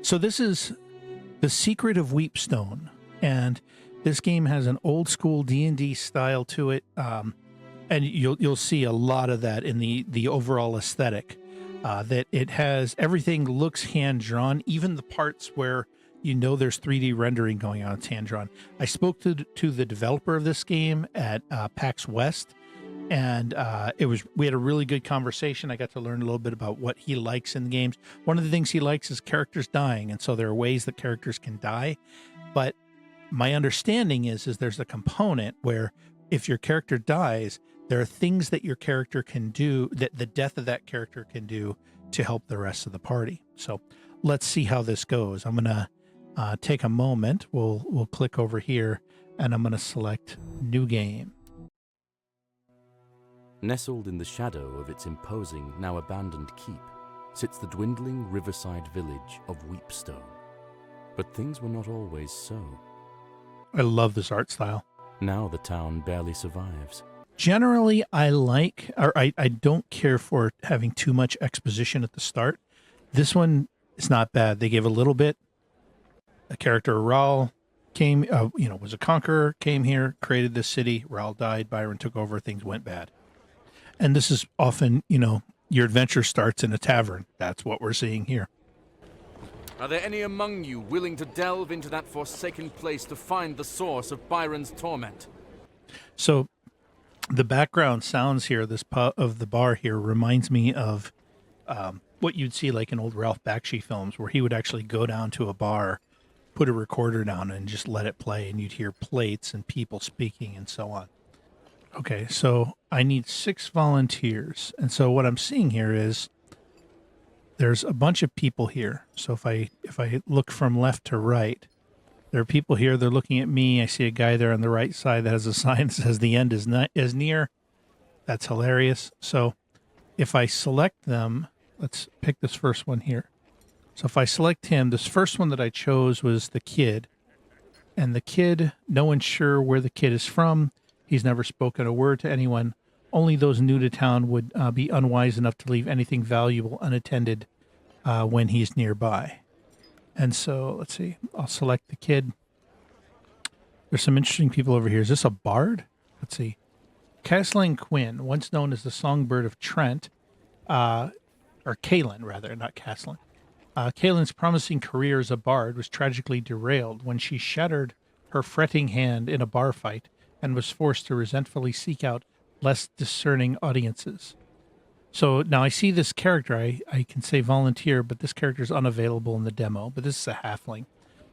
So this is The Secret of Weepstone, and this game has an old school D&D style to it, and you'll see a lot of that in the overall aesthetic. That it has everything looks hand drawn, even the parts where you know there's 3D rendering going on. It's hand drawn. I spoke to the developer of this game at PAX West, and we had a really good conversation. I got to learn a little bit about what he likes in the games. One of the things he likes is characters dying, and so there are ways that characters can die. But my understanding is there's a component where if your character dies, there are things that your character can do, that the death of that character can do to help the rest of the party. So let's see how this goes. I'm gonna take a moment. We'll click over here, and I'm gonna select New Game. Nestled in the shadow of its imposing, now abandoned keep, sits the dwindling riverside village of Weepstone. But things were not always so. I love this art style. Now the town barely survives. Generally, I don't care for having too much exposition at the start. This one is not bad. They gave a little bit. A character, Raul, came, was a conqueror, came here, created this city. Raul died, Byron took over, things went bad. And this is often, your adventure starts in a tavern. That's what we're seeing here. Are there any among you willing to delve into that forsaken place to find the source of Byron's torment? So the background sounds here, of the bar here, reminds me of what you'd see like in old Ralph Bakshi films, where he would actually go down to a bar, put a recorder down, and just let it play, and you'd hear plates and people speaking and so on. Okay, so I need 6 volunteers. And so what I'm seeing here is there's a bunch of people here. So if I look from left to right, there are people here. They're looking at me. I see a guy there on the right side that has a sign that says the end is near. That's hilarious. So if I select them, let's pick this first one here. So if I select him, this first one that I chose was the kid. And the kid, no one's sure where the kid is from. He's never spoken a word to anyone. Only those new to town would be unwise enough to leave anything valuable unattended when he's nearby. And so, let's see. I'll select the kid. There's some interesting people over here. Is this a bard? Let's see. Castling Quinn, once known as the Songbird of Trent, or Kaelin, rather, not Castling. Kaelin's promising career as a bard was tragically derailed when she shattered her fretting hand in a bar fight and was forced to resentfully seek out less discerning audiences. So now I see this character. I can say volunteer, but this character is unavailable in the demo. But this is a halfling.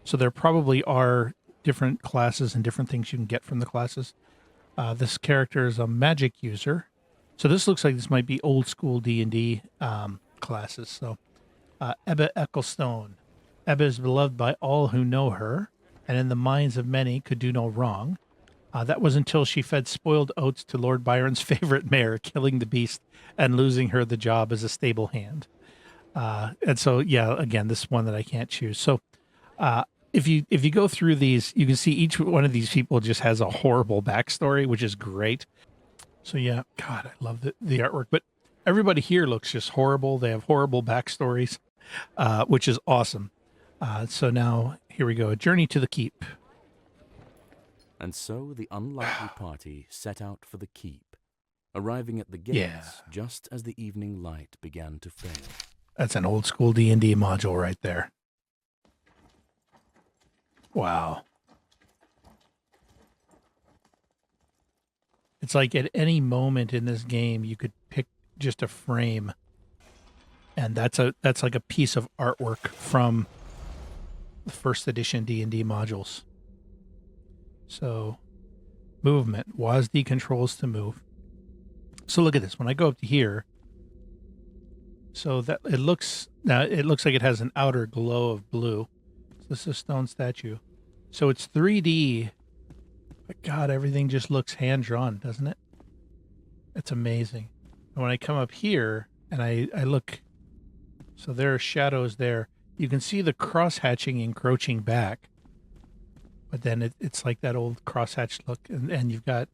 So there probably are different classes and different things you can get from the classes. This character is a magic user. So this looks like this might be old school D&D classes. So Ebba Ecclestone. Ebba is beloved by all who know her, and in the minds of many could do no wrong. That was until she fed spoiled oats to Lord Byron's favorite mare, killing the beast and losing her the job as a stable hand. And so, yeah, again, this one that I can't choose. So if you go through these, you can see each one of these people just has a horrible backstory, which is great. So, yeah, God, I love the artwork. But everybody here looks just horrible. They have horrible backstories, which is awesome. So now, here we go. A Journey to the Keep. And so the unlikely party set out for the keep, arriving at the gates just as the evening light began to fail. That's an old school D&D module right there. Wow. It's like at any moment in this game, you could pick just a frame, and that's like a piece of artwork from the first edition D&D modules. So, movement. WASD controls to move. So look at this. When I go up to here, so that it looks like it has an outer glow of blue. So this is a stone statue. So it's 3D, but God, everything just looks hand drawn, doesn't it? It's amazing. And when I come up here and I look, so there are shadows there. You can see the cross-hatching encroaching back. But then it's like that old crosshatch look, and you've got,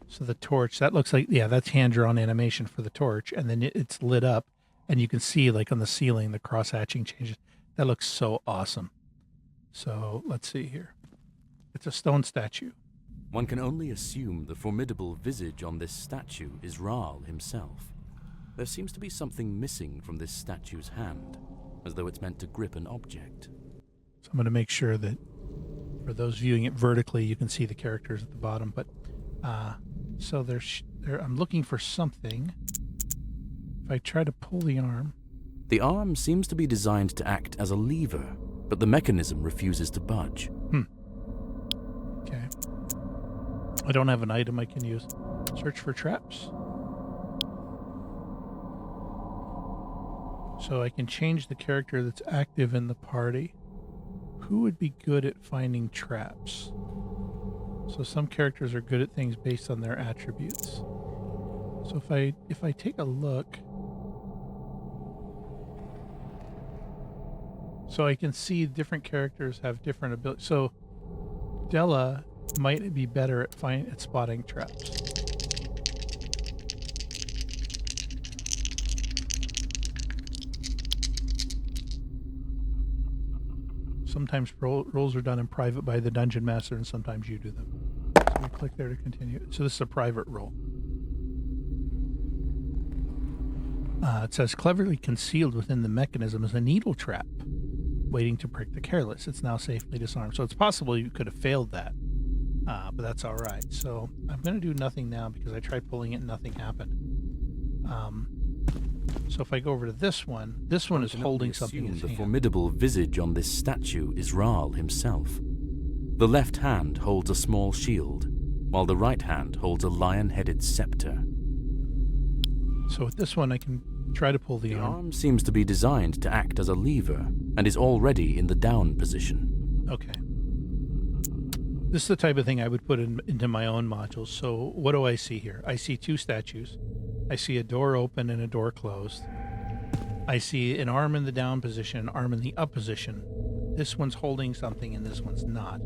so the torch, that looks like, yeah, that's hand-drawn animation for the torch, and then it's lit up, And you can see, like, on the ceiling, the cross-hatching changes. That looks so awesome. So let's see here. It's a stone statue. One can only assume the formidable visage on this statue is Rahl himself. There seems to be something missing from this statue's hand, as though it's meant to grip an object. So I'm going to make sure that for those viewing it vertically, you can see the characters at the bottom. But so I'm looking for something. If I try to pull the arm. The arm seems to be designed to act as a lever, but the mechanism refuses to budge. Okay. I don't have an item I can use. Search for traps. So I can change the character that's active in the party. Who would be good at finding traps? So some characters are good at things based on their attributes. So if I take a look, so I can see different characters have different abilities. So Della might be better at spotting traps. Sometimes rolls are done in private by the dungeon master, and sometimes you do them. So we click there to continue. So this is a private roll. It says, cleverly concealed within the mechanism is a needle trap, waiting to prick the careless. It's now safely disarmed. So it's possible you could have failed that, but that's all right. So I'm going to do nothing now because I tried pulling it and nothing happened. So if I go over to this one is holding something in his hand. The formidable visage on this statue is Rahl himself. The left hand holds a small shield, while the right hand holds a lion-headed scepter. So with this one, I can try to pull the arm. The arm seems to be designed to act as a lever, and is already in the down position. Okay. This is the type of thing I would put into my own modules. So what do I see here? I see two statues. I see a door open and a door closed. I see an arm in the down position, an arm in the up position. This one's holding something and this one's not.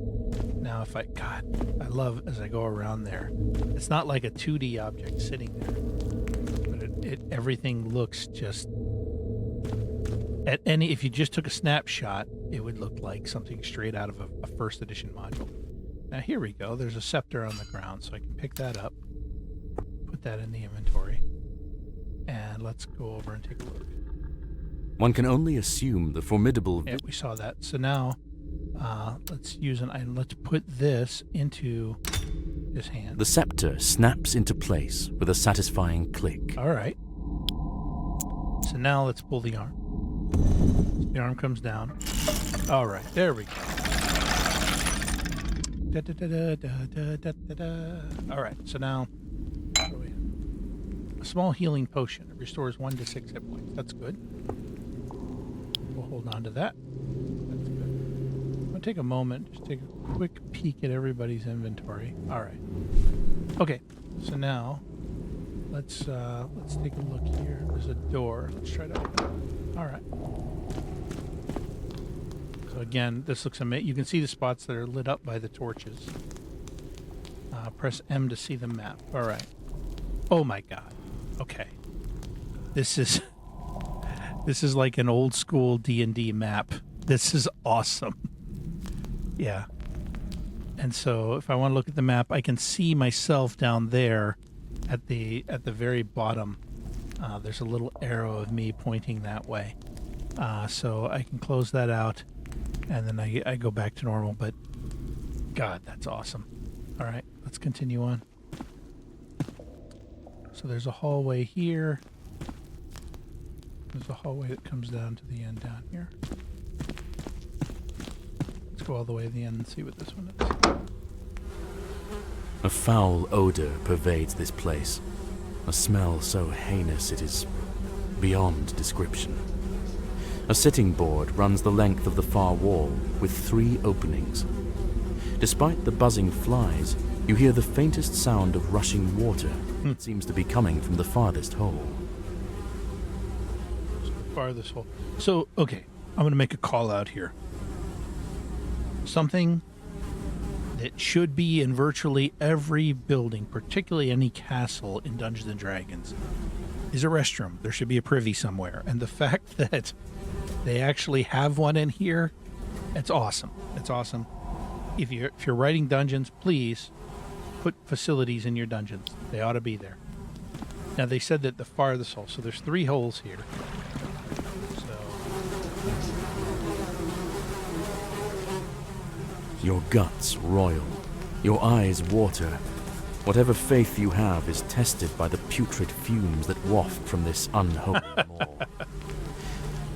Now I love as I go around there. It's not like a 2D object sitting there, but everything looks just, if you just took a snapshot, it would look like something straight out of a first edition module. Now here we go. There's a scepter on the ground, so I can pick that up, put that in the inventory, and let's go over and take a look. One can only assume the formidable... Yeah, we saw that. So now, let's use an item. Let's put this into his hand. The scepter snaps into place with a satisfying click. All right. So now let's pull the arm. The arm comes down. All right, there we go. Da, da, da, da, da, da, da, da. All right, so now a small healing potion. It restores 1 to 6 hit points. That's good. We'll hold on to that. That's good. I'm going to take a moment, just take a quick peek at everybody's inventory. All right. Okay, so now let's take a look here. There's a door. Let's try to open it. All right. So again, this looks amazing. You can see the spots that are lit up by the torches. Press M to see the map. All right. Oh my God. Okay. This is like an old school D&D map. This is awesome. Yeah. And so if I want to look at the map, I can see myself down there at the very bottom. There's a little arrow of me pointing that way. So I can close that out. And then I go back to normal, but God, that's awesome. All right, let's continue on. So there's a hallway here. There's a hallway that comes down to the end down here. Let's go all the way to the end and see what this one is. A foul odor pervades this place. A smell so heinous it is beyond description. A sitting board runs the length of the far wall with 3 openings. Despite the buzzing flies, you hear the faintest sound of rushing water. It seems to be coming from the farthest hole. Farthest hole. So, okay, I'm going to make a call out here. Something that should be in virtually every building, particularly any castle in Dungeons & Dragons, is a restroom. There should be a privy somewhere. And the fact that they actually have one in here, it's awesome. It's awesome. If you're writing dungeons, please put facilities in your dungeons. They ought to be there. Now, they said that the farthest hole, so there's 3 holes here. So, Your guts roil. Your eyes water. Whatever faith you have is tested by the putrid fumes that waft from this unholy maw.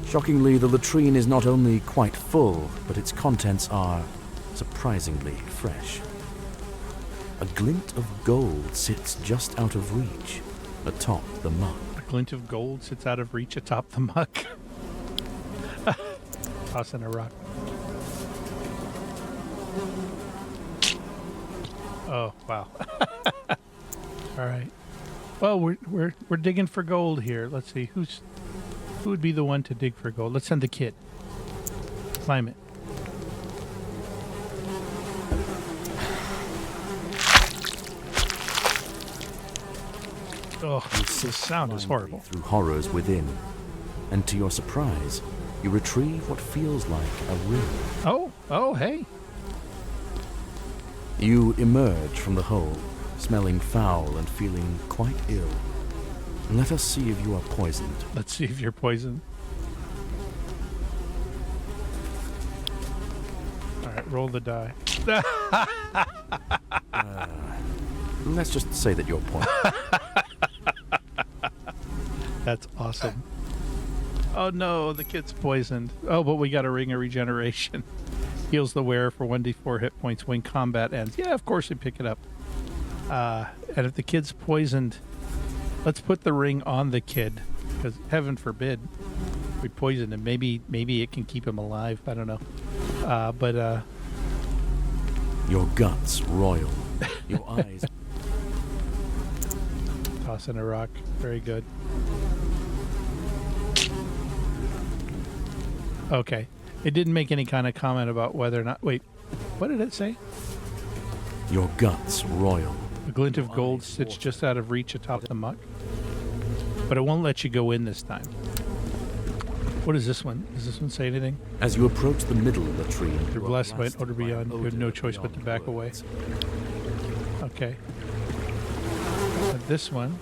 Shockingly, the latrine is not only quite full, but its contents are surprisingly fresh. A glint of gold sits just out of reach, atop the muck. a glint of gold sits out of reach atop the muck. Tossing a rock. Oh, wow. All right. Well, we're digging for gold here. Let's see who would be the one to dig for gold. Let's send the kid. Climb it. Oh, the sound is horrible. Through horrors within, and to your surprise, you retrieve what feels like a ring. Oh, hey. You emerge from the hole, smelling foul and feeling quite ill. Let us see if you are poisoned. Let's see if you're poisoned. All right, roll the die. Let's just say that you're poisoned. That's awesome. Oh no, the kid's poisoned. Oh, but we got a ring of regeneration. Heals the wearer for 1d4 hit points when combat ends. Yeah, of course we pick it up. And if the kid's poisoned, let's put the ring on the kid, because heaven forbid we poison him. Maybe it can keep him alive. I don't know. Your guts roil. Your eyes. Tossing a rock. Very good. Okay. It didn't make any kind of comment about whether or not... Wait, what did it say? Your guts roil. A glint of gold sits just out of reach atop the muck. But it won't let you go in this time. What is this one? Does this one say anything? As you approach the middle latrine, You're blessed by an odor beyond. You have no choice but to back away. Okay. And this one...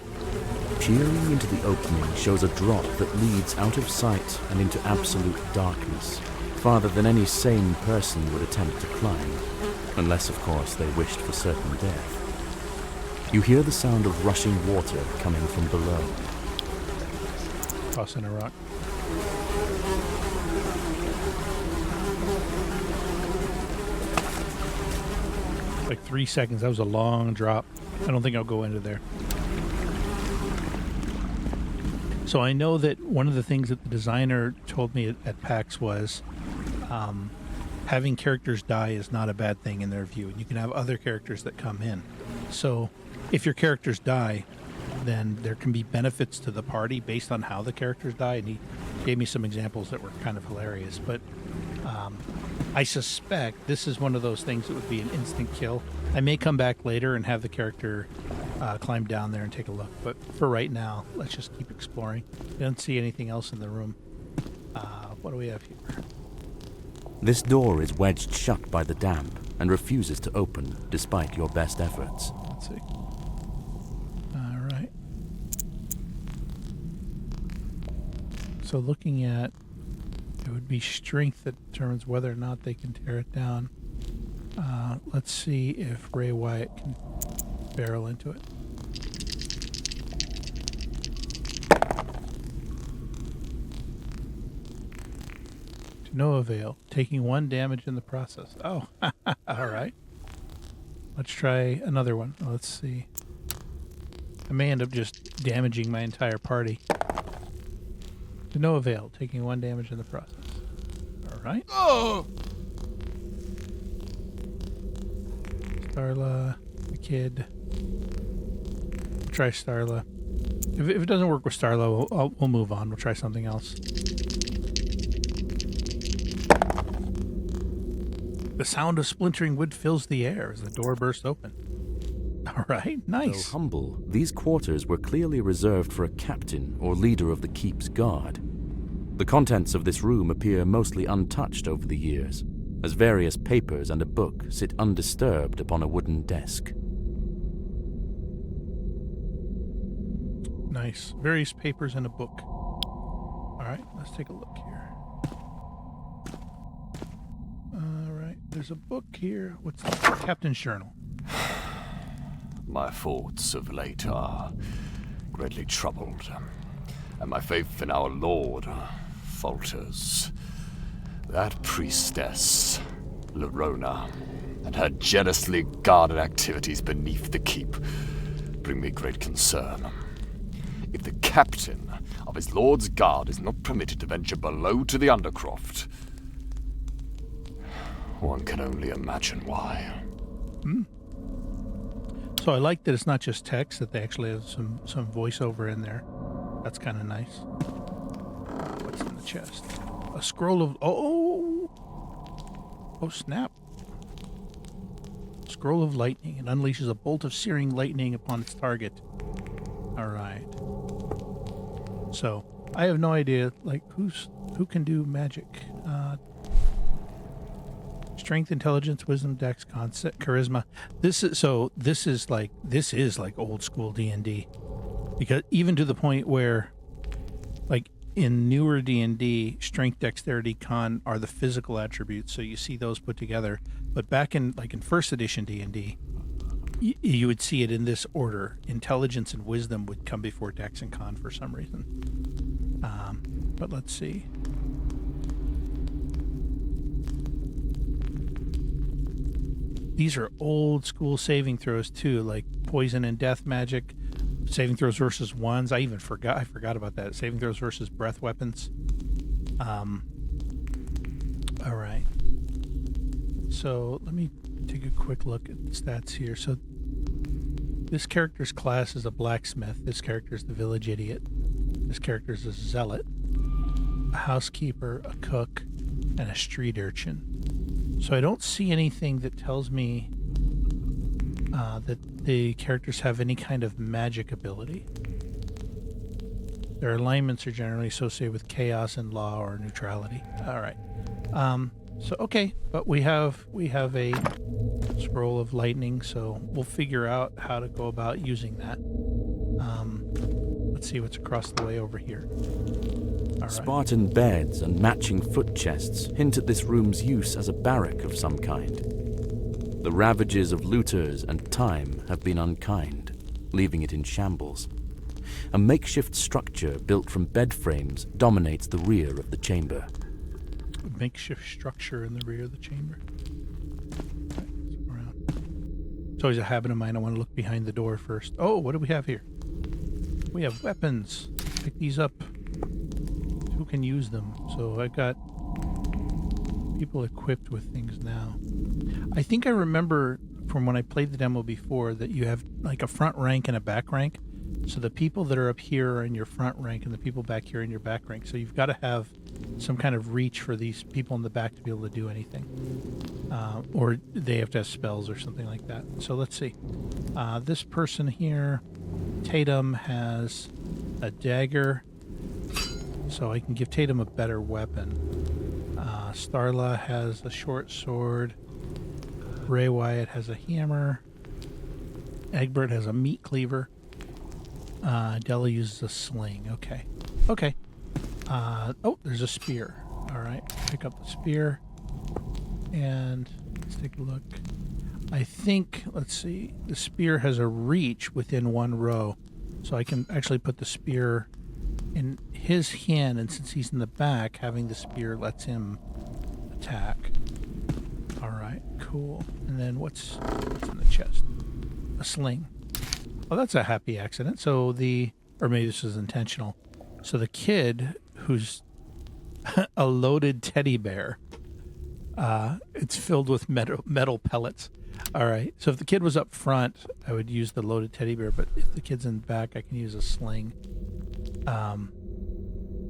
Peering into the opening shows a drop that leads out of sight and into absolute darkness, farther than any sane person would attempt to climb, unless, of course, they wished for certain death. You hear the sound of rushing water coming from below. Tossing a rock. Like 3 seconds. That was a long drop. I don't think I'll go into there. So I know that one of the things that the designer told me at PAX was having characters die is not a bad thing in their view. And you can have other characters that come in. So if your characters die, then there can be benefits to the party based on how the characters die. And he gave me some examples that were kind of hilarious. But I suspect this is one of those things that would be an instant kill. I may come back later and have the character climb down there and take a look. But for right now, let's just keep exploring. I don't see anything else in the room. What do we have here? This door is wedged shut by the damp and refuses to open despite your best efforts. Let's see. All right. So looking at, it would be strength that determines whether or not they can tear it down. Let's see if Ray Wyatt can barrel into it. To no avail, taking 1 damage in the process. Oh, all right. Let's try another one. Let's see. I may end up just damaging my entire party. To no avail, taking 1 damage in the process. All right. Oh! Starla, the kid. Try Starla. If it doesn't work with Starla, we'll move on. We'll try something else. The sound of splintering wood fills the air as the door bursts open. All right, Though nice. humble, these quarters were clearly reserved for a captain or leader of the keep's guard. The contents of this room appear mostly untouched over the years, as various papers and a book sit undisturbed upon a wooden desk. Nice. Various papers and a book. All right, let's take a look here. All right, there's a book here. What's that? Captain's Journal. My thoughts of late are greatly troubled, and my faith in our Lord falters. That priestess, Lorona, and her jealously guarded activities beneath the keep bring me great concern. If the captain of his lord's guard is not permitted to venture below to the Undercroft, one can only imagine why. So I like that it's not just text, that they actually have some voiceover in there. That's kind of nice. What's in the chest? A scroll of... Oh, snap. Scroll of lightning. It unleashes a bolt of searing lightning upon its target. All right. So I have no idea, like, who can do magic. Strength, intelligence, wisdom, dex, concept, charisma. This is like old school D&D, because even to the point where, like, in newer D&D, strength, dexterity, con are the physical attributes, so you see those put together. But back in first edition D&D, you would see it in this order. Intelligence and wisdom would come before dex and con for some reason. But let's see. These are old school saving throws too, like poison and death magic, saving throws versus wands. I forgot about that. Saving throws versus breath weapons. All right. So let me take a quick look at the stats here. So this character's class is a blacksmith. This character is the village idiot. This character is a zealot, a housekeeper, a cook, and a street urchin. So I don't see anything that tells me that the characters have any kind of magic ability. Their alignments are generally associated with chaos and law or neutrality. All right. So okay, but we have a scroll of lightning, so we'll figure out how to go about using that. Let's see what's across the way over here. All right. Spartan beds and matching foot chests hint at this room's use as a barrack of some kind. The ravages of looters and time have been unkind, leaving it in shambles. A makeshift structure built from bed frames dominates the rear of the chamber. A makeshift structure in the rear of the chamber. Right, let's go around. It's always a habit of mine. I want to look behind the door first. Oh, what do we have here? We have weapons. Pick these up. Who can use them? So I've got people equipped with things now. I think I remember from when I played the demo before that you have like a front rank and a back rank. So the people that are up here are in your front rank and the people back here in your back rank. So you've got to have some kind of reach for these people in the back to be able to do anything. Or they have to have spells or something like that. So let's see. This person here, Tatum, has a dagger. So I can give Tatum a better weapon. Starla has a short sword. Ray Wyatt has a hammer. Egbert has a meat cleaver. Della uses a sling. Okay. Oh, there's a spear. All right. Pick up the spear. And let's take a look. I think, let's see, the spear has a reach within one row. So I can actually put the spear in his hand, and since he's in the back, having the spear lets him attack. All right, cool. And then what's in the chest? A sling. Oh, that's a happy accident. So or maybe this is intentional. So the kid who's a loaded teddy bear, it's filled with metal pellets. All right. So if the kid was up front, I would use the loaded teddy bear, but if the kid's in the back, I can use a sling.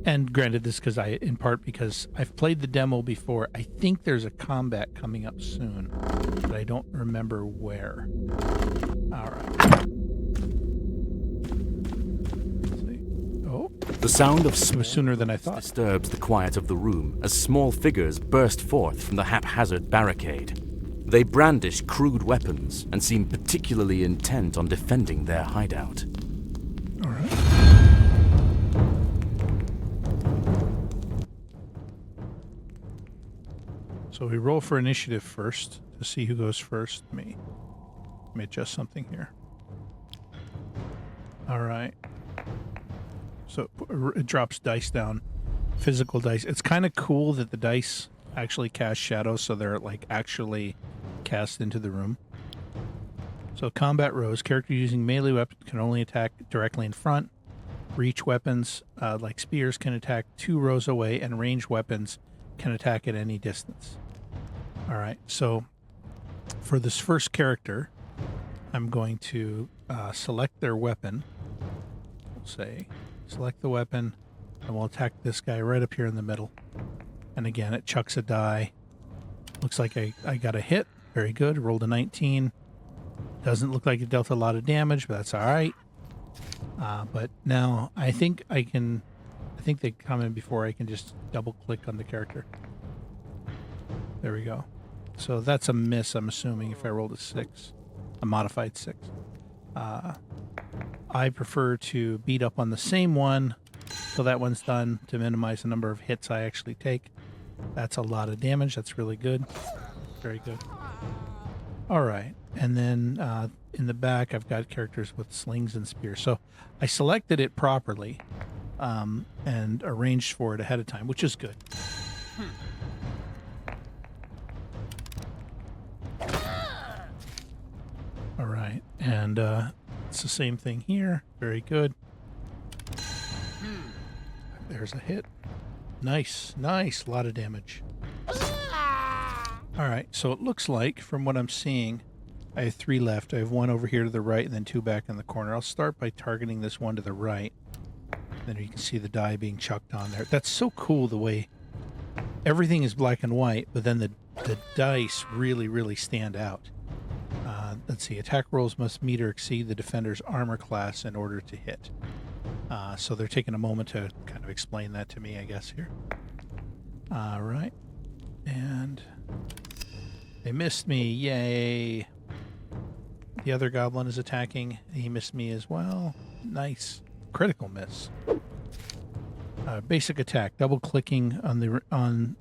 And granted, this in part because I've played the demo before. I think there's a combat coming up soon, but I don't remember where. All right. Let's see. Oh, The sound of it was sooner than I thought. disturbs the quiet of the room as small figures burst forth from the haphazard barricade. They brandish crude weapons and seem particularly intent on defending their hideout. All right. So we roll for initiative first to see who goes first. Let me adjust something here. All right. So it drops dice down, physical dice. It's kind of cool that the dice actually cast shadows, so they're like actually cast into the room. So combat rows, character using melee weapons can only attack directly in front. Reach weapons like spears can attack 2 rows away, and ranged weapons can attack at any distance. All right, so for this first character, I'm going to select their weapon. We'll say, select the weapon, and we'll attack this guy right up here in the middle. And again, it chucks a die. Looks like I got a hit. Very good. Rolled a 19. Doesn't look like it dealt a lot of damage, but that's all right. But now I think I think they come in before I can just double click on the character. There we go. So that's a miss, I'm assuming, if I rolled a 6. A modified 6. I prefer to beat up on the same one till that one's done to minimize the number of hits I actually take. That's a lot of damage. That's really good. Very good. All right. And then in the back, I've got characters with slings and spears. So I selected it properly and arranged for it ahead of time, which is good. All right. And it's the same thing here. Very good. There's a hit. Nice. Nice. A lot of damage. All right. So it looks like, from what I'm seeing, I have 3 left. I have 1 over here to the right and then 2 back in the corner. I'll start by targeting this one to the right. Then you can see the die being chucked on there. That's so cool, the way everything is black and white, but then the dice really, really stand out. Let's see. Attack rolls must meet or exceed the defender's armor class in order to hit. So they're taking a moment to kind of explain that to me, I guess, here. All right. And they missed me. Yay. The other goblin is attacking. He missed me as well. Nice. Critical miss. Basic attack. Double clicking on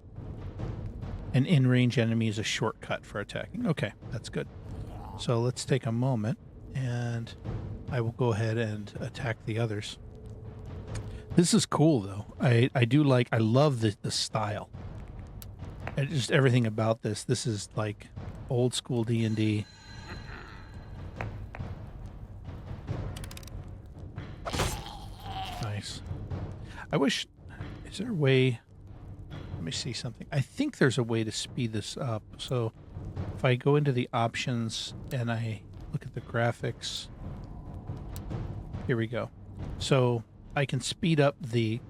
an in-range enemy is a shortcut for attacking. Okay, that's good. So let's take a moment, and I will go ahead and attack the others. This is cool, though. I love the style. And just everything about this. This is like old school D&D. Nice. I wish... Is there a way... Let me see something. I think there's a way to speed this up. So if I go into the options and I look at the graphics... Here we go. So I can speed up the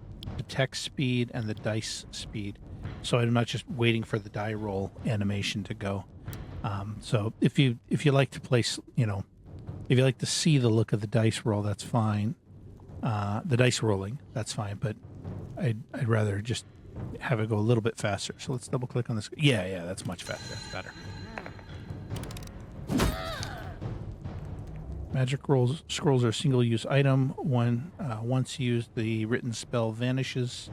text speed and the dice speed. So I'm not just waiting for the die roll animation to go. So if you like to place, if you like to see the look of the dice roll, that's fine. The dice rolling, that's fine. But I'd rather just have it go a little bit faster. So let's double click on this. Yeah, that's much faster. That's better. Magic scrolls are a single-use item. Once used, the written spell vanishes.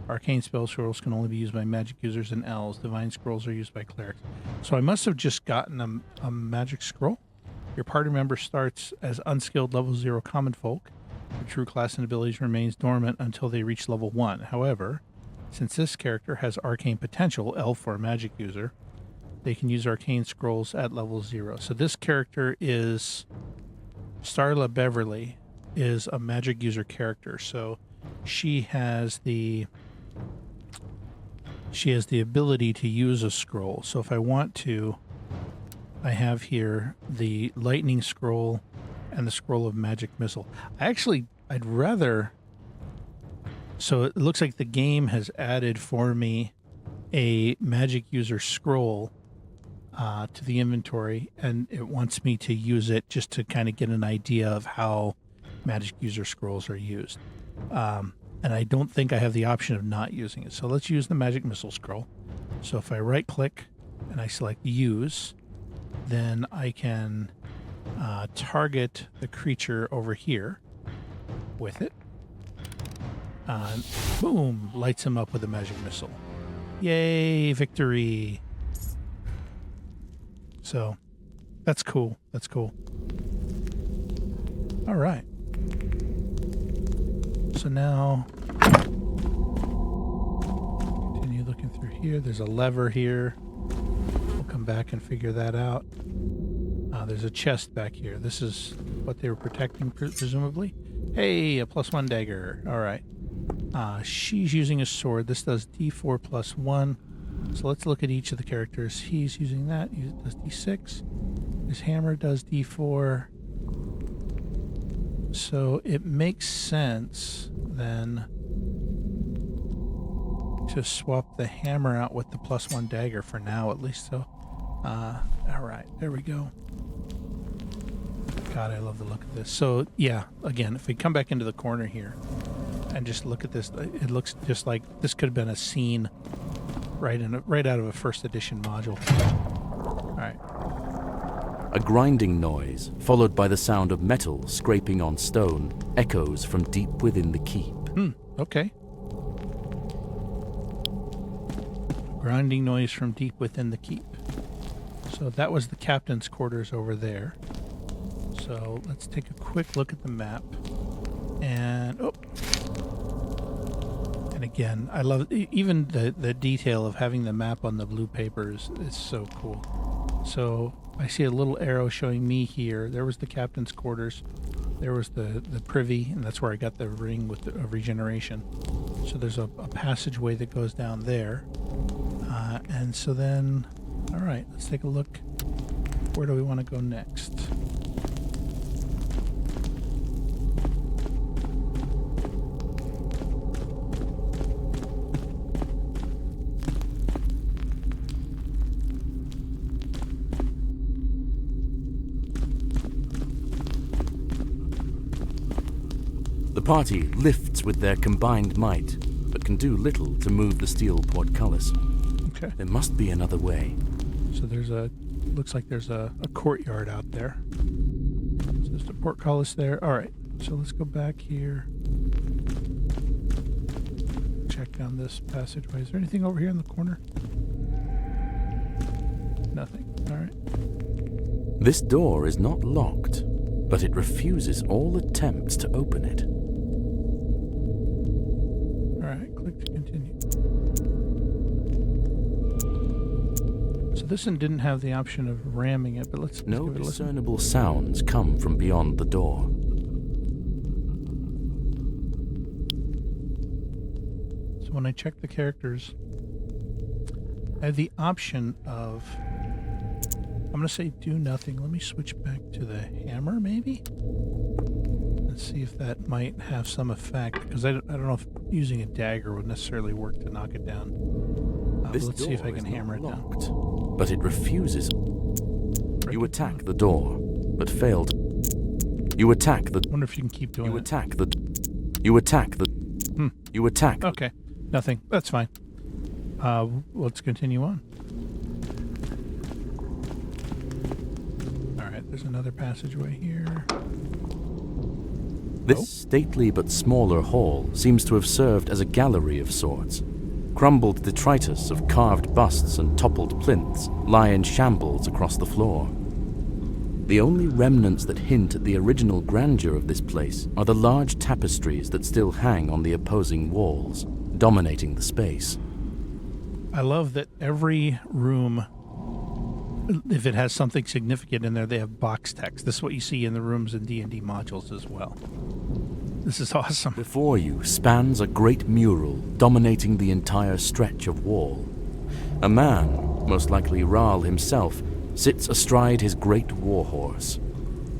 Arcane spell scrolls can only be used by magic users and elves. Divine scrolls are used by clerics. So I must have just gotten a magic scroll. Your party member starts as unskilled level 0 common folk. Their true class and abilities remains dormant until they reach level 1. However, since this character has arcane potential, elf or magic user, they can use arcane scrolls at level 0. So this character is... Starla Beverly is a magic user character. So she has the ability to use a scroll. So if I want to, I have here the lightning scroll and the scroll of magic missile. I'd rather... So it looks like the game has added for me a magic user scroll to the inventory, and it wants me to use it just to kind of get an idea of how magic user scrolls are used. And I don't think I have the option of not using it. So let's use the magic missile scroll. So if I right click and I select use, then I can target the creature over here with it. Boom, lights him up with a magic missile. Yay, victory. So that's cool. That's cool. All right. So now continue looking through here. There's a lever here. We'll come back and figure that out. There's a chest back here. This is what they were protecting, presumably. Hey, a +1 dagger. All right. She's using a sword. This does D4 +1. So let's look at each of the characters. He's using that. He does D6. His hammer does D4. So it makes sense then to swap the hammer out with the +1 dagger for now, at least. So, all right, there we go. God, I love the look of this. So yeah, again, if we come back into the corner here and just look at this, it looks just like this could have been a scene right out of a first edition module. All right. A grinding noise, followed by the sound of metal scraping on stone, echoes from deep within the keep. Okay. Grinding noise from deep within the keep. So that was the captain's quarters over there. So let's take a quick look at the map. And, and again, I love even the detail of having the map on the blue papers is so cool. So I see a little arrow showing me here. There was the captain's quarters. There was the privy, and that's where I got the ring with the regeneration. So there's a passageway that goes down there. And so then, all right, let's take a look. Where do we want to go next? The party lifts with their combined might, but can do little to move the steel portcullis. Okay. There must be another way. So looks like there's a courtyard out there. So there's the portcullis there. All right, so let's go back here. Check down this passageway. Is there anything over here in the corner? Nothing. All right. This door is not locked, but it refuses all attempts to open it. All right, click to continue. So this one didn't have the option of ramming it, but let's No give it a listen. discernible sounds come from beyond the door. So when I check the characters, I have the option of, I'm going to say do nothing. Let me switch back to the hammer, maybe? And see if that might have some effect, because I don't know if using a dagger would necessarily work to knock it down. Let's see if I can hammer it down. But it refuses. You attack the door, but fail to. You attack the. I wonder if you can keep doing You it. attack the. You attack the. You attack. Okay, nothing. That's fine. Let's continue on. All right, there's another passageway here. This stately but smaller hall seems to have served as a gallery of sorts. Crumbled detritus of carved busts and toppled plinths lie in shambles across the floor. The only remnants that hint at the original grandeur of this place are the large tapestries that still hang on the opposing walls, dominating the space. I love that every room, if it has something significant in there, they have box text. This is what you see in the rooms in D&D modules as well. This is awesome. Before you spans a great mural dominating the entire stretch of wall. A man, most likely Rahl himself, sits astride his great warhorse.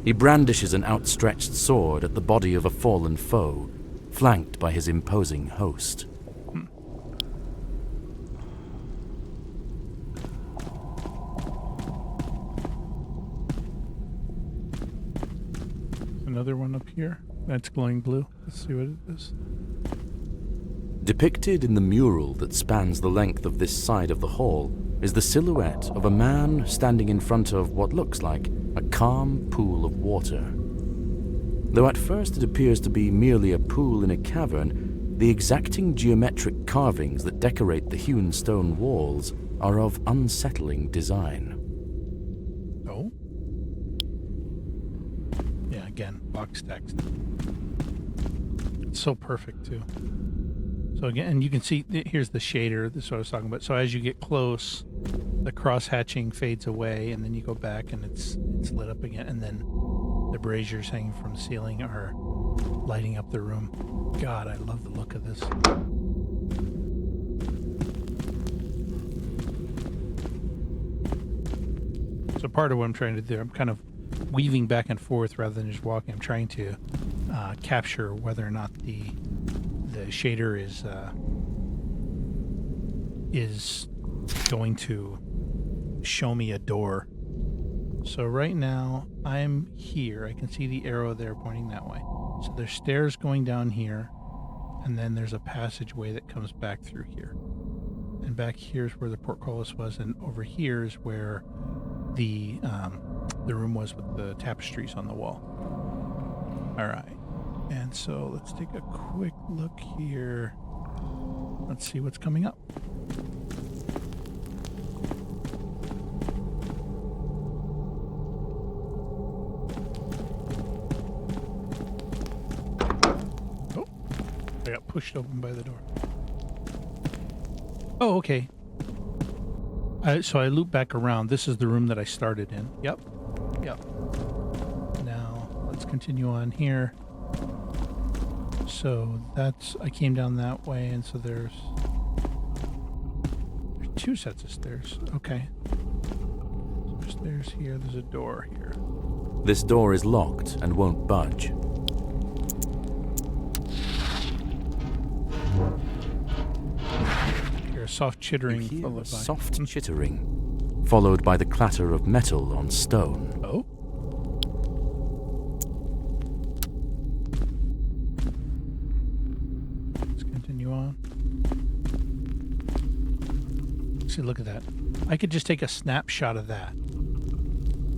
He brandishes an outstretched sword at the body of a fallen foe, flanked by his imposing host. another one up here. That's glowing blue. Let's see what it is. Depicted in the mural that spans the length of this side of the hall is the silhouette of a man standing in front of what looks like a calm pool of water. Though at first it appears to be merely a pool in a cavern, the exacting geometric carvings that decorate the hewn stone walls are of unsettling design. Oh? Yeah, again, box text. It's so perfect, too. So again, and you can see, here's the shader, this is what I was talking about. So as you get close, the cross-hatching fades away, and then you go back and it's lit up again, and then the braziers hanging from the ceiling are lighting up the room. God, I love the look of this. So part of what I'm trying to do, I'm kind of weaving back and forth rather than just walking. I'm trying to capture whether or not the shader is going to show me a door. So right now I'm here. I can see the arrow there pointing that way. So there's stairs going down here, and then there's a passageway that comes back through here. And back here's where the portcullis was, and over here is where the room was with the tapestries on the wall. All right. And so let's take a quick look here. Let's see what's coming up. Oh, I got pushed open by the door. Oh, okay. So I loop back around. This is the room that I started in. Yep. Now let's continue on here. So I came down that way, and so there's two sets of stairs. Okay. So there's stairs here, there's a door here. This door is locked and won't budge. Hear a soft chittering. You hear followed a by- soft chittering, followed by the clatter of metal on stone. Oh? See, look at that. I could just take a snapshot of that,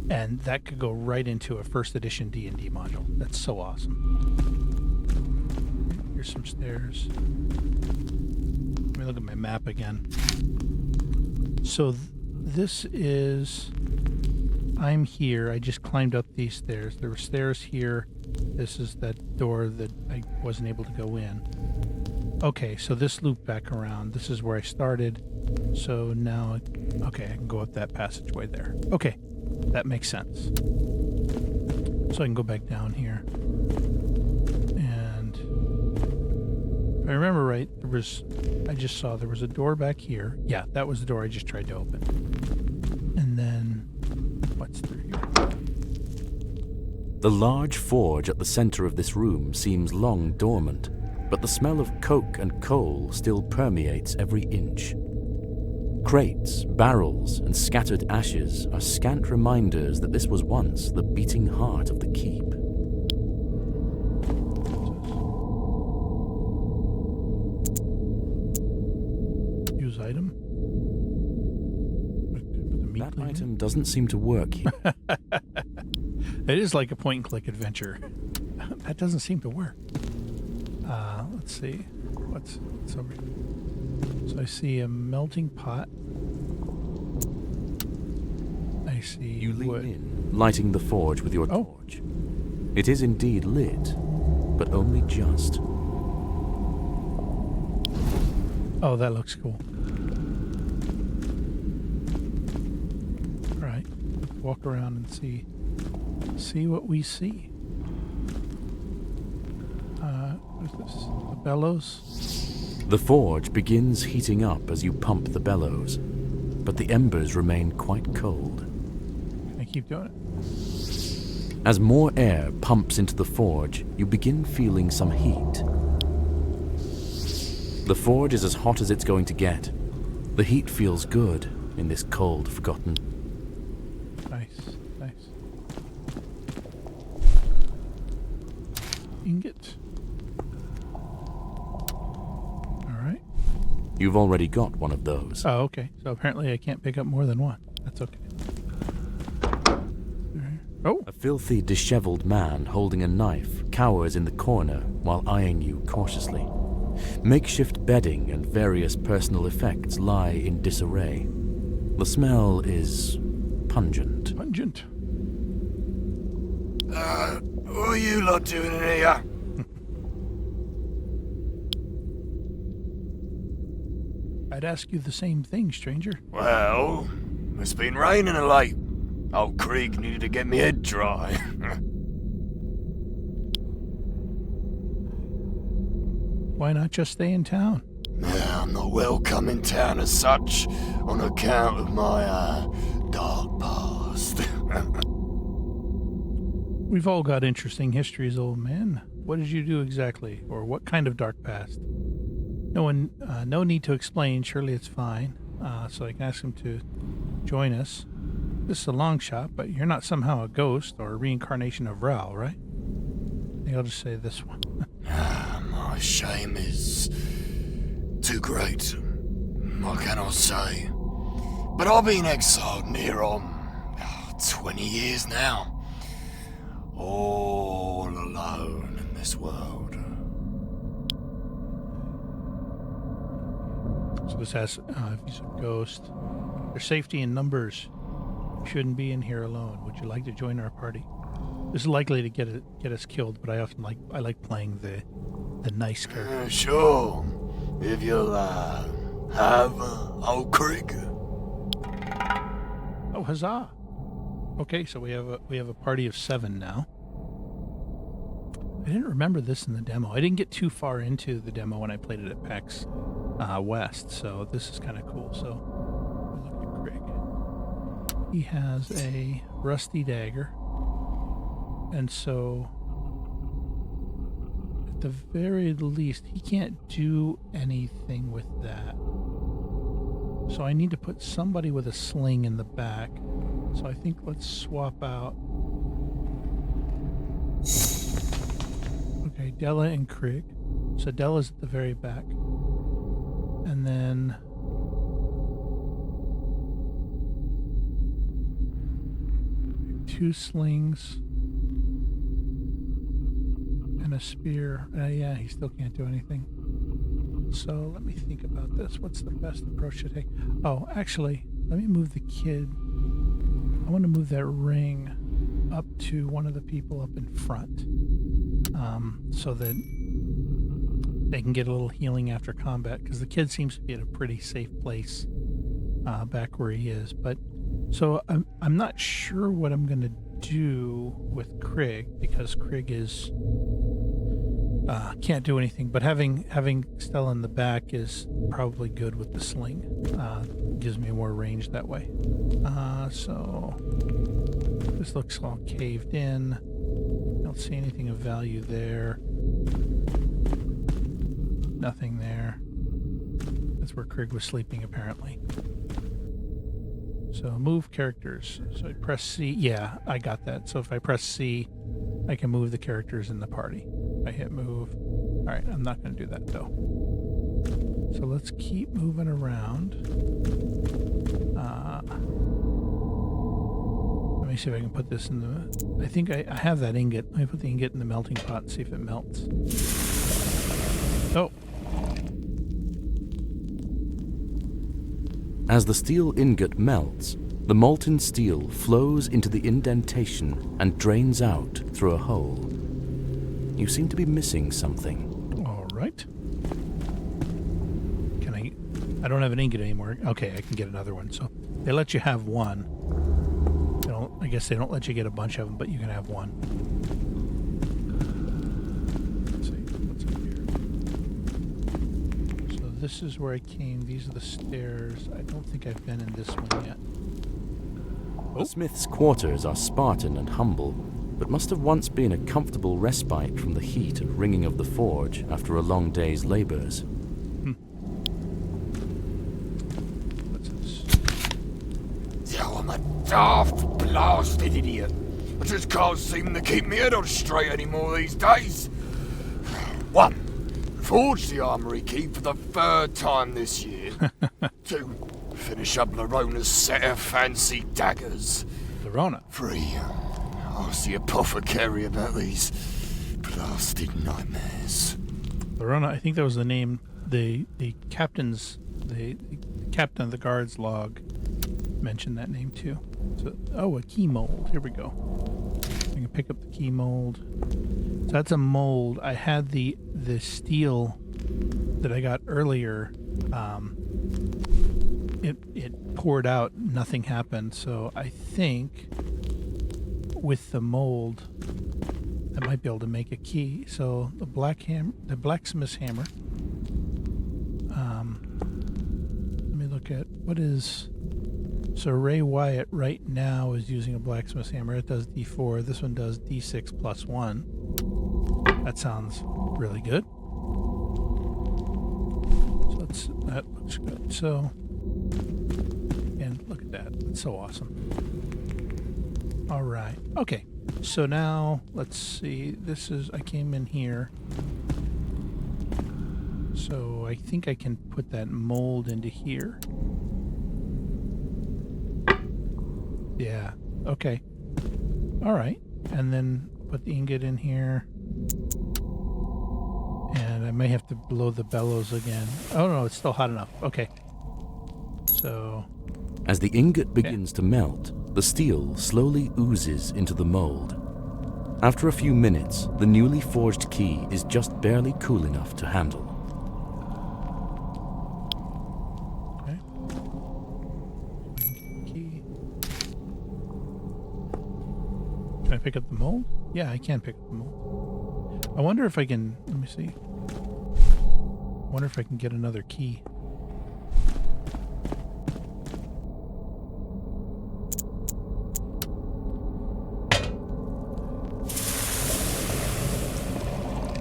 and that could go right into a first edition D&D module. That's so awesome. Here's some stairs. Let me look at my map again. So this is... I'm here. I just climbed up these stairs. There were stairs here. This is that door that I wasn't able to go in. Okay, so this looped back around. This is where I started. So now, okay, I can go up that passageway there. Okay, that makes sense. So I can go back down here. And if I remember right, I just saw there was a door back here. Yeah, that was the door I just tried to open. And then, what's through here? The large forge at the center of this room seems long dormant, but the smell of coke and coal still permeates every inch. Crates, barrels, and scattered ashes are scant reminders that this was once the beating heart of the keep. Use item. That item doesn't seem to work here. It is like a point-and-click adventure. That doesn't seem to work. Let's see. What's over here? So I see a melting pot. I see You lean wood. in, lighting the forge with your torch. It is indeed lit, but only just. Oh, that looks cool. All right, let's walk around and see what we see. What's this? The bellows. The forge begins heating up as you pump the bellows, but the embers remain quite cold. Can I keep doing it? As more air pumps into the forge, you begin feeling some heat. The forge is as hot as it's going to get. The heat feels good in this cold, forgotten. Nice, nice. ingot. All right. You've already got one of those. Oh, okay. So apparently I can't pick up more than one. That's okay. Oh, A filthy, disheveled man holding a knife cowers in the corner while eyeing you cautiously. Makeshift bedding and various personal effects lie in disarray. The smell is pungent. pungent. What are you lot doing in here? I'd ask you the same thing, stranger. Well, it's been raining of late. Old Krieg needed to get me head dry. Why not just stay in town? Now, I'm not welcome in town as such, on account of my, dark past. We've all got interesting histories, old man. What did you do exactly, or what kind of dark past? No need to explain. Surely it's fine. So I can ask him to join us. This is a long shot, but you're not somehow a ghost or a reincarnation of Ral, right? I think I'll just say this one. My shame is too great. What can I say? But I've been exiled near on 20 years now. All alone in this world. So this has, if he's a ghost, there's safety in numbers. You shouldn't be in here alone. Would you like to join our party? This is likely to get us killed, but I like playing the nice character. Sure. If you'll have old Krieg. Oh, huzzah! Okay, so we have a party of 7 now. I didn't remember this in the demo. I didn't get too far into the demo when I played it at PAX West, so this is kind of cool. So look at Krieg. He has a rusty dagger, and so at the very least, he can't do anything with that. So I need to put somebody with a sling in the back. So I think let's swap out. Okay, Della and Krieg. So Della's at the very back. And then two slings and a spear. Yeah, he still can't do anything. So let me think about this. What's the best approach to take? Oh, actually, let me move the kid. I want to move that ring up to one of the people up in front, so that they can get a little healing after combat, because the kid seems to be at a pretty safe place back where he is. But so I'm not sure what I'm going to do with Krieg, because Krieg is can't do anything, but having Stella in the back is probably good with the sling. Gives me more range that way. So this looks all caved in. Don't see anything of value there. Nothing there. That's where Krieg was sleeping, apparently. So move characters. So I press C. Yeah, I got that. So if I press C, I can move the characters in the party. I hit move. All right, I'm not going to do that though. So let's keep moving around. Let me see if I can put this in the... I think I have that ingot. Let me put the ingot in the melting pot and see if it melts. Oh. As the steel ingot melts, the molten steel flows into the indentation and drains out through a hole. You seem to be missing something. All right. I don't have an ingot anymore. Okay, I can get another one. So they let you have one. I guess they don't let you get a bunch of them, but you can have one. Let's see what's up here. So this is where I came. These are the stairs. I don't think I've been in this one yet. The smith's quarters are Spartan and humble, but must have once been a comfortable respite from the heat and ringing of the forge after a long day's labors. What's this? Yeah, I'm a daft blasted idiot. I just can't seem to keep my head on straight anymore these days. 1. Forge the armory key for the 3rd time this year. 2. Finish up Larona's set of fancy daggers. Verona. 3. Ask the apothecary about these blasted nightmares. Verona, I think that was the name. The captain of the guard's log mentioned that name too. So, a key mold. Here we go. I can pick up the key mold. So that's a mold. I had the steel that I got earlier. It poured out. Nothing happened. So I think with the mold, I might be able to make a key. So the blacksmith's hammer. Let me look at what is. So Ray Wyatt right now is using a blacksmith's hammer. It does D4. This one does D6 plus 1. That sounds really good. So that looks good. So, and look at that. That's so awesome. All right. Okay. So now let's see. I came in here. So I think I can put that mold into here. Yeah. Okay. All right. And then put the ingot in here. And I may have to blow the bellows again. Oh, no, it's still hot enough. Okay. So... As the ingot begins to melt, the steel slowly oozes into the mold. After a few minutes, the newly forged key is just barely cool enough to handle. Okay. Key. Can I pick up the mold? Yeah, I can pick up the mold. I wonder if I can... Let me see. I wonder if I can get another key.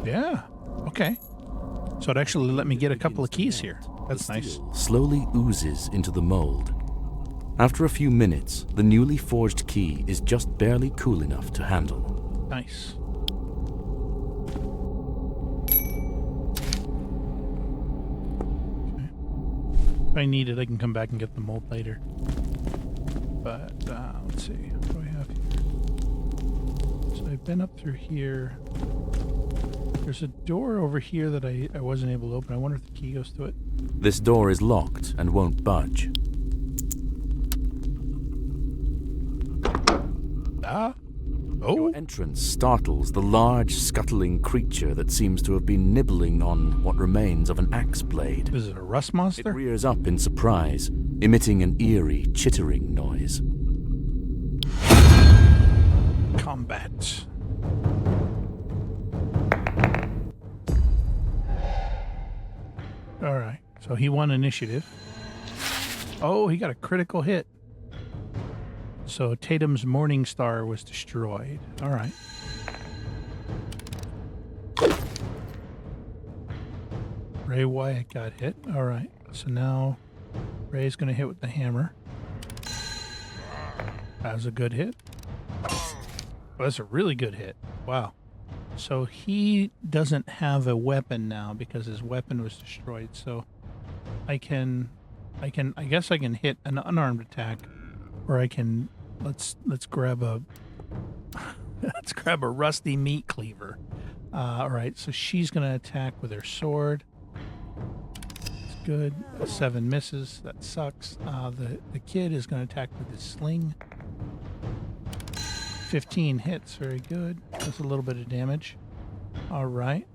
Yeah. Okay. So it actually let me get a couple of keys here. That's the nice. steel slowly oozes into the mold. After a few minutes, the newly forged key is just barely cool enough to handle. Nice. Okay. If I need it, I can come back and get the mold later. But let's see. What do I have here? So I've been up through here. There's a door over here that I wasn't able to open. I wonder if the key goes to it. This door is locked and won't budge. Ah. Oh. Your entrance startles the large, scuttling creature that seems to have been nibbling on what remains of an axe blade. Is it a rust It monster? rears up in surprise, emitting an eerie, chittering noise. Combat. All right. So he won initiative. Oh, he got a critical hit. So Tatum's Morning Star was destroyed. All right. Ray Wyatt got hit. All right. So now Ray's going to hit with the hammer. That was a good hit. Well, that's a really good hit. Wow. So he doesn't have a weapon now because his weapon was destroyed. So I guess I can hit an unarmed attack, or I can let's grab a let's grab a rusty meat cleaver. All right. So she's going to attack with her sword. It's good. 7 misses. That sucks. The kid is going to attack with his sling. 15 hits, very good. That's a little bit of damage. All right.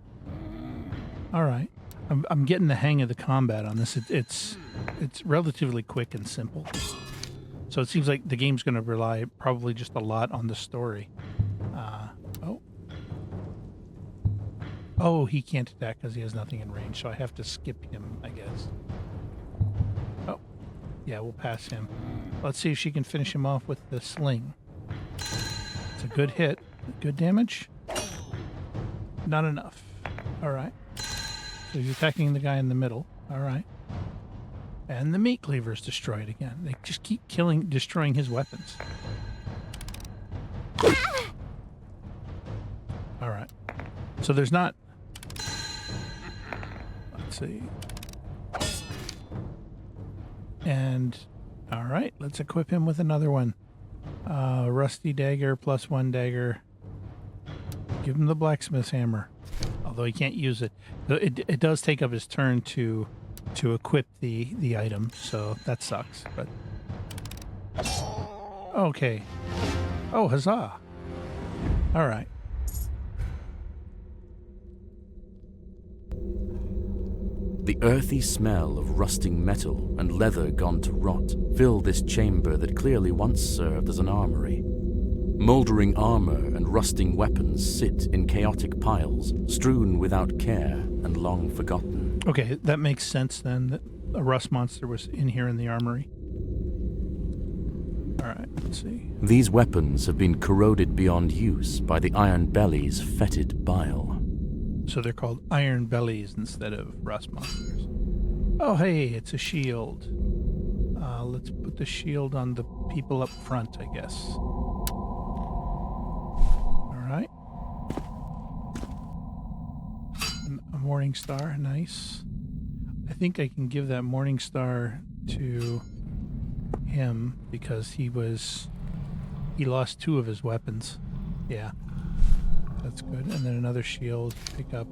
All right. I'm getting the hang of the combat on this. It's relatively quick and simple. So it seems like the game's going to rely probably just a lot on the story. Oh, he can't attack because he has nothing in range, so I have to skip him, I guess. Oh, yeah, we'll pass him. Let's see if she can finish him off with the sling. It's a good hit. Good damage? Not enough. All right. So he's attacking the guy in the middle. All right. And the meat cleaver is destroyed again. They just keep destroying his weapons. All right. So there's not let's see. And, all right, let's equip him with another one. Rusty dagger, +1 dagger. Give him the blacksmith's hammer, although he can't use it. It does take up his turn to equip the item, so that sucks. But okay. Oh, huzzah! All right. The earthy smell of rusting metal and leather gone to rot fill this chamber that clearly once served as an armory. Mouldering armor and rusting weapons sit in chaotic piles, strewn without care and long forgotten. Okay, that makes sense then, that a rust monster was in here in the armory. All right, let's see. These weapons have been corroded beyond use by the Iron Belly's fetid bile. So they're called iron bellies instead of rust monsters. Oh, hey, it's a shield. Let's put the shield on the people up front, I guess. All right. A morning star, nice. I think I can give that morning star to him because he lost 2 of his weapons. Yeah. That's good. And then another shield pick up.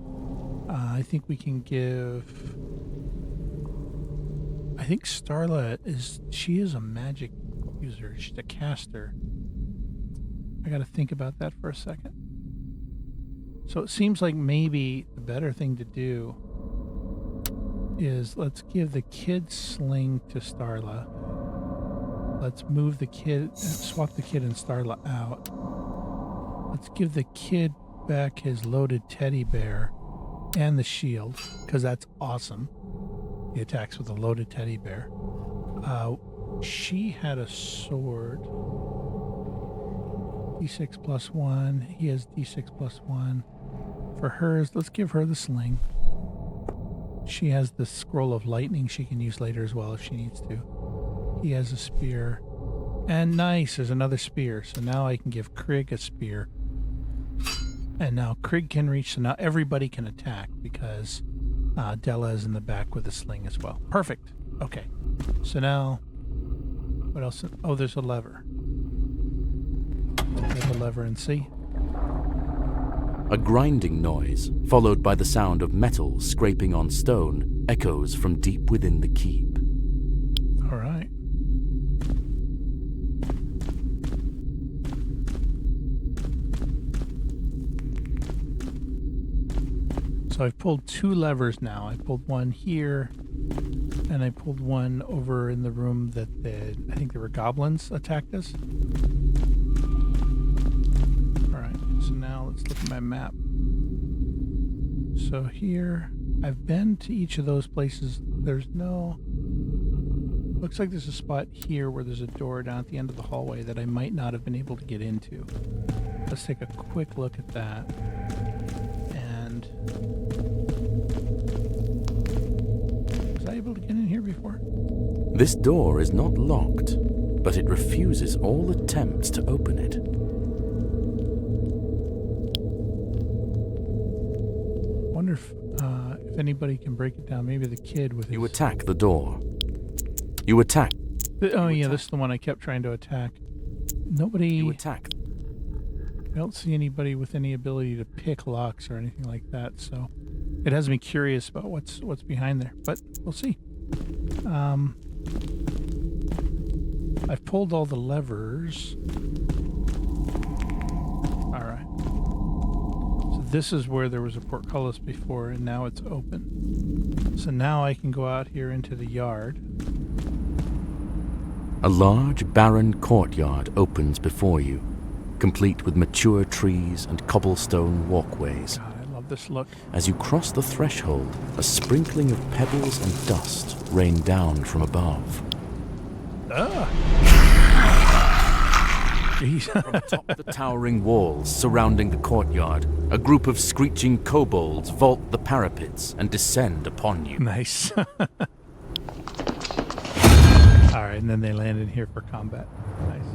I think we can give... I think Starla she is a magic user. She's a caster. I gotta think about that for a second. So it seems like maybe the better thing to do is let's give the kid sling to Starla. Let's move the kid, swap the kid and Starla out. Let's give the kid back his loaded teddy bear and the shield, because that's awesome. He attacks with a loaded teddy bear. She had a sword. D6 +1. He has D6 +1. For hers, let's give her the sling. She has the scroll of lightning she can use later as well if she needs to. He has a spear. And nice, there's another spear. So now I can give Krieg a spear. And now Krieg can reach, so now everybody can attack because Della is in the back with a sling as well. Perfect. Okay. So now, what else? Oh, there's a lever. There's a lever and see. A grinding noise, followed by the sound of metal scraping on stone, echoes from deep within the keep. All right. So I've pulled 2 levers now. I pulled one here, and I pulled one over in the room that I think there were goblins attacked us. All right, so now let's look at my map. So here, I've been to each of those places. There's no... Looks like there's a spot here where there's a door down at the end of the hallway that I might not have been able to get into. Let's take a quick look at that. And... was I able to get in here before? This door is not locked, but it refuses all attempts to open it. Wonder if anybody can break it down. Maybe the kid with his... You attack the door. You attack. Oh yeah, this is the one I kept trying to attack. Nobody... You attack. I don't see anybody with any ability to pick locks or anything like that, so it has me curious about what's behind there, but we'll see. I've pulled all the levers. All right. So this is where there was a portcullis before, and now it's open. So now I can go out here into the yard. A large, barren courtyard opens before you, complete with mature trees and cobblestone walkways. God, I love this look. As you cross the threshold, a sprinkling of pebbles and dust rain down from above. Jeez. From atop the towering walls surrounding the courtyard, a group of screeching kobolds vault the parapets and descend upon you. Nice. All right, and then they land in here for combat. Nice.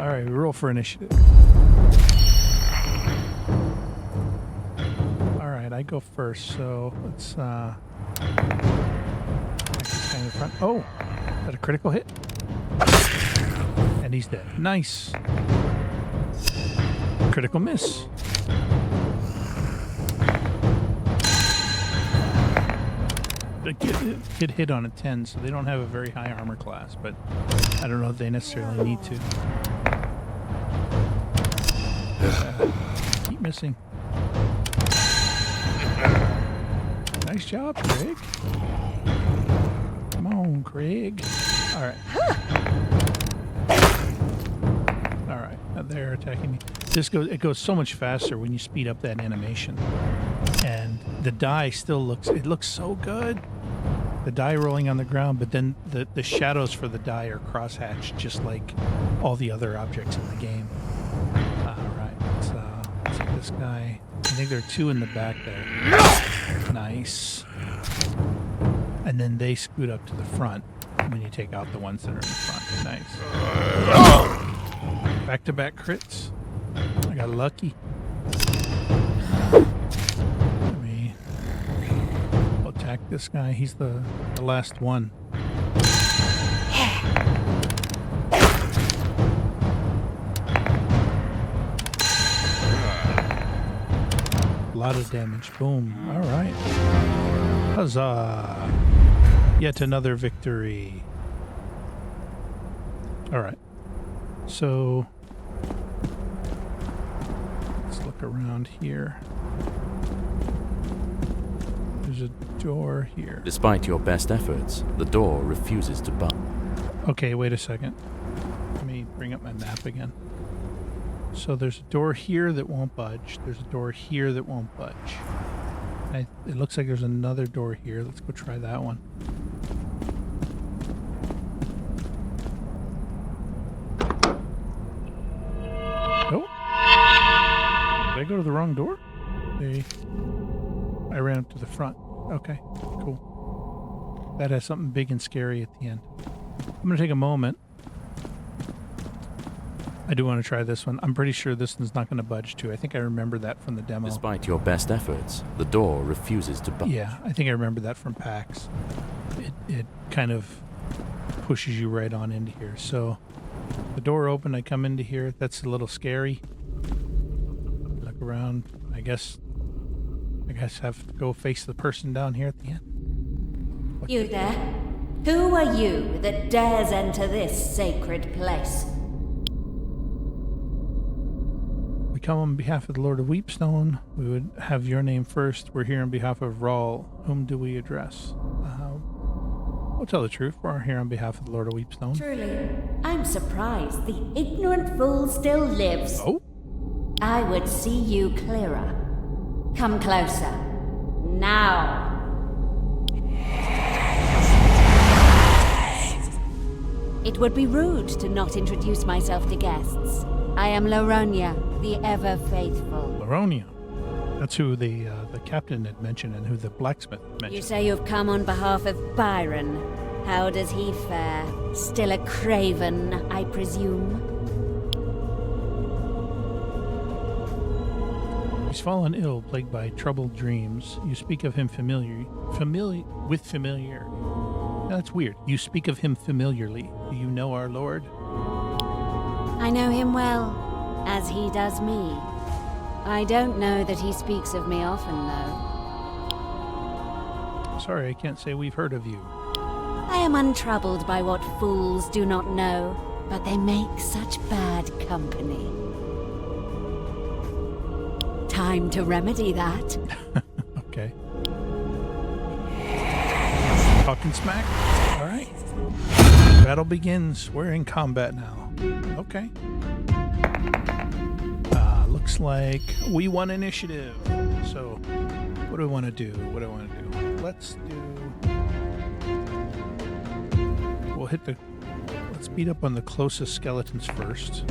All right, we roll for initiative. All right, I go first, so let's kind of front. Oh, is that a critical hit? And he's dead. Nice. Critical miss. The kid hit on a 10, so they don't have a very high armor class, but I don't know if they necessarily need to. Keep missing. Nice job, Craig. Come on, Craig. All right. All right. Now they're attacking me. It goes so much faster when you speed up that animation, and the die still looks so good. The die rolling on the ground, but then the shadows for the die are crosshatched just like all the other objects in the game. All right. Let's hit this guy. I think there are two in the back there. Nice. And then they scoot up to the front when you take out the ones that are in the front. Nice. Back-to-back crits. I got lucky. Let me attack this guy. He's the last one. A lot of damage. Boom. All right. Huzzah. Yet another victory. All right. So let's look around here. There's a door here. Despite your best efforts, the door refuses to budge. Okay, wait a second. Let me bring up my map again. So there's a door here that won't budge. There's a door here that won't budge. It looks like there's another door here. Let's go try that one. Oh. Did I go to the wrong door? I ran up to the front. Okay, cool. That has something big and scary at the end. I'm going to take a moment. I do want to try this one. I'm pretty sure this one's not going to budge too. I think I remember that from the demo. Despite your best efforts, the door refuses to budge. Yeah, I think I remember that from PAX. It kind of pushes you right on into here. So the door opened, I come into here. That's a little scary. Look around. I guess have to go face the person down here at the end. You there? Who are you that dares enter this sacred place? We come on behalf of the Lord of Weepstone. We would have your name first. We're here on behalf of Rawl. Whom do we address? We'll tell the truth. We're here on behalf of the Lord of Weepstone. Truly, I'm surprised the ignorant fool still lives. Oh? I would see you clearer. Come closer. Now. It would be rude to not introduce myself to guests. I am Laronia, the ever-faithful. Laronia. That's who the captain had mentioned and who the blacksmith mentioned. You say you've come on behalf of Byron. How does he fare? Still a craven, I presume? He's fallen ill, plagued by troubled dreams. You speak of him with familiarity. That's weird. You speak of him familiarly. Do you know our Lord? I know him well, as he does me. I don't know that he speaks of me often, though. Sorry, I can't say we've heard of you. I am untroubled by what fools do not know, but they make such bad company. Time to remedy that. Okay. Talking smack? All right. Battle begins. We're in combat now. Okay. Looks like we won initiative. So, what do we want to do? Let's beat up on the closest skeletons first.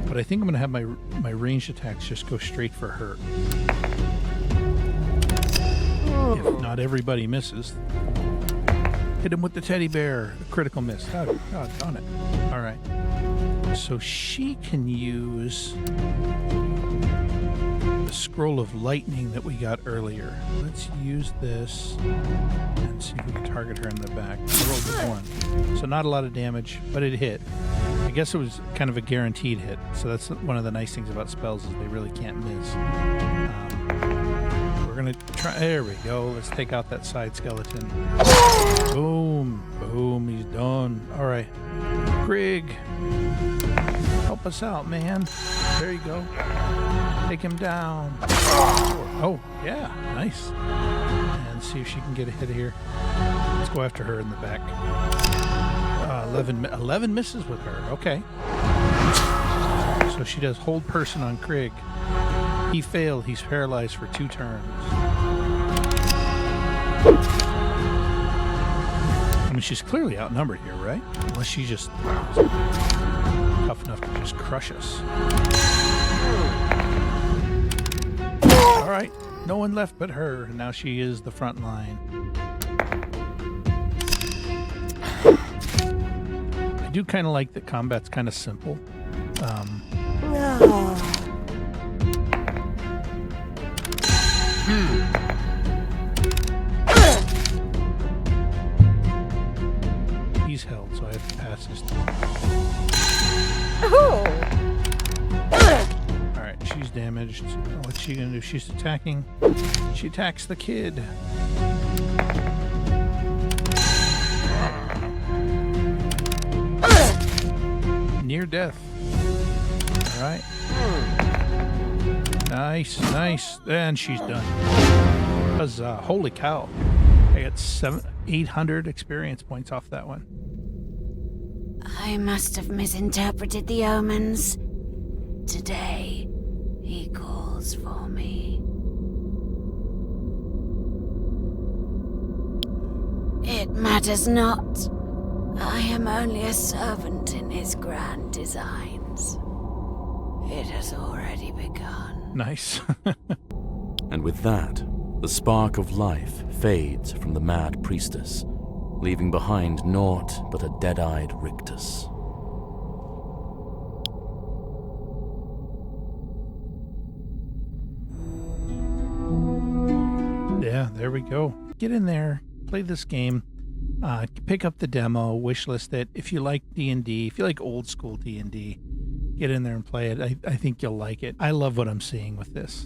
But I think I'm going to have my ranged attacks just go straight for her. If not everybody misses. Hit him with the teddy bear. A critical miss. Oh, darn it. All right. So she can use the scroll of lightning that we got earlier. Let's use this and see if we can target her in the back. I rolled a 1. So not a lot of damage, but it hit. I guess it was kind of a guaranteed hit. So that's one of the nice things about spells is they really can't miss. We're going to try. There we go. Let's take out that side skeleton. Boom. Boom. He's done. All right. Grig. Help us out, man. There you go. Take him down. Oh, yeah. Nice. And see if she can get a hit here. Let's go after her in the back. 11 misses with her. Okay. So she does hold person on Krieg. He failed. He's paralyzed for 2 turns. I mean, she's clearly outnumbered here, right? Unless she's just tough enough to just crush us. All right. No one left but her. And now she is the front line. I do kind of like that combat's kind of simple. He's held, so I have to pass this turn. Alright, she's damaged. What's she gonna do? She's attacking. She attacks the kid. Near death. Alright. Nice. And she's done. Huzzah. Holy cow. I got 800 experience points off that one. I must have misinterpreted the omens. Today, he calls for me. It matters not. I am only a servant in his grand designs. It has already begun. Nice. And with that, the spark of life fades from the mad priestess, leaving behind naught but a dead-eyed rictus. Yeah, there we go. Get in there, play this game, pick up the demo, wishlist it. If you like D&D, if you like old school D&D, get in there and play it. I think you'll like it. I love what I'm seeing with this.